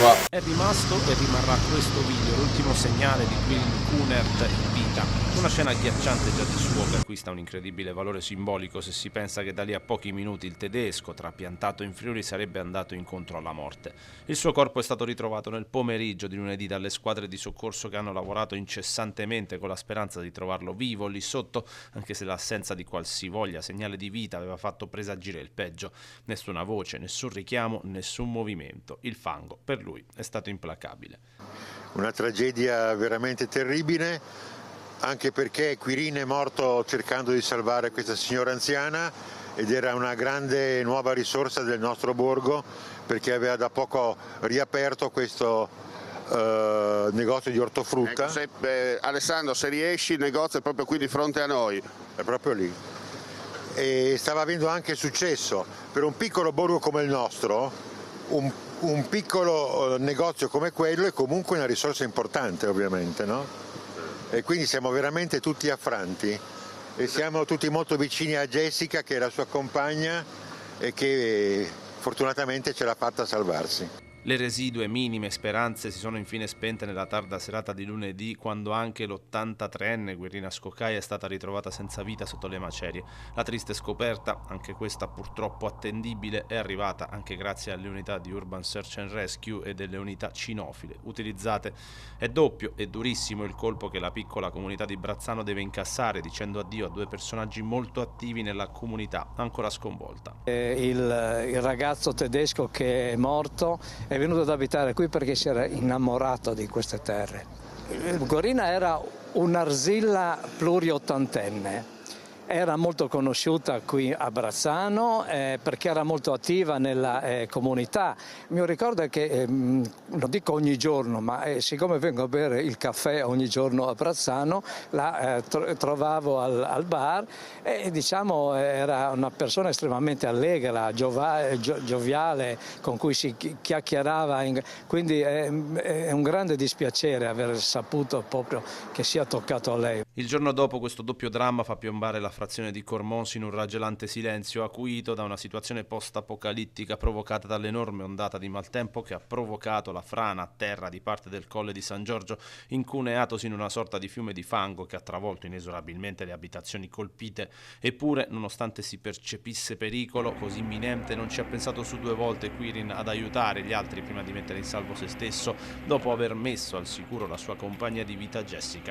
qua. È rimasto e rimarrà questo video l'ultimo segnale di Quirin Kunert in vita. Una scena agghiacciante già di suo, che acquista un incredibile valore simbolico se si pensa che da lì a pochi minuti il tedesco, trapiantato in Friuli, sarebbe andato incontro alla morte. Il suo corpo è stato ritrovato nel pomeriggio di lunedì dalle squadre di soccorso che hanno lavorato incessantemente con la speranza di trovarlo vivo lì sotto, anche se l'assenza di qualsivoglia segnale di vita aveva fatto presagire il peggio. Nessuna voce, nessun richiamo, nessun movimento. Il fango per lui è stato implacabile. Una tragedia veramente terribile, anche perché Quirin è morto cercando di salvare questa signora anziana ed era una grande nuova risorsa del nostro borgo, perché aveva da poco riaperto questo negozio di ortofrutta. Ecco, Alessandro, se riesci, il negozio è proprio qui di fronte a noi. È proprio lì. E stava avendo anche successo. Per un piccolo borgo come il nostro, un piccolo negozio come quello è comunque una risorsa importante, ovviamente, no? E quindi siamo veramente tutti affranti e siamo tutti molto vicini a Jessica, che è la sua compagna e che fortunatamente ce l'ha fatta a salvarsi. Le residue minime speranze si sono infine spente nella tarda serata di lunedì, quando anche l'83enne Guerrina Scoccaia è stata ritrovata senza vita sotto le macerie. La triste scoperta, anche questa purtroppo attendibile, è arrivata anche grazie alle unità di Urban Search and Rescue e delle unità cinofile utilizzate. È doppio e durissimo il colpo che la piccola comunità di Brazzano deve incassare, dicendo addio a due personaggi molto attivi nella comunità, ancora sconvolta. Il ragazzo tedesco che è morto è venuto ad abitare qui perché si era innamorato di queste terre. Guerrina era un'arsilla pluriottantenne. Era molto conosciuta qui a Brazzano perché era molto attiva nella comunità. Il mio ricordo è che, non dico ogni giorno, ma siccome vengo a bere il caffè ogni giorno a Brazzano, la trovavo al bar e diciamo era una persona estremamente allegra, gioviale, con cui si chiacchierava. Quindi è un grande dispiacere aver saputo proprio che sia toccato a lei. Il giorno dopo questo doppio dramma fa piombare la frazione di Cormons in un raggelante silenzio acuito da una situazione post-apocalittica provocata dall'enorme ondata di maltempo che ha provocato la frana a terra di parte del colle di San Giorgio, incuneatosi in una sorta di fiume di fango che ha travolto inesorabilmente le abitazioni colpite. Eppure, nonostante si percepisse pericolo così imminente, non ci ha pensato su due volte Quirin ad aiutare gli altri prima di mettere in salvo se stesso, dopo aver messo al sicuro la sua compagna di vita Jessica.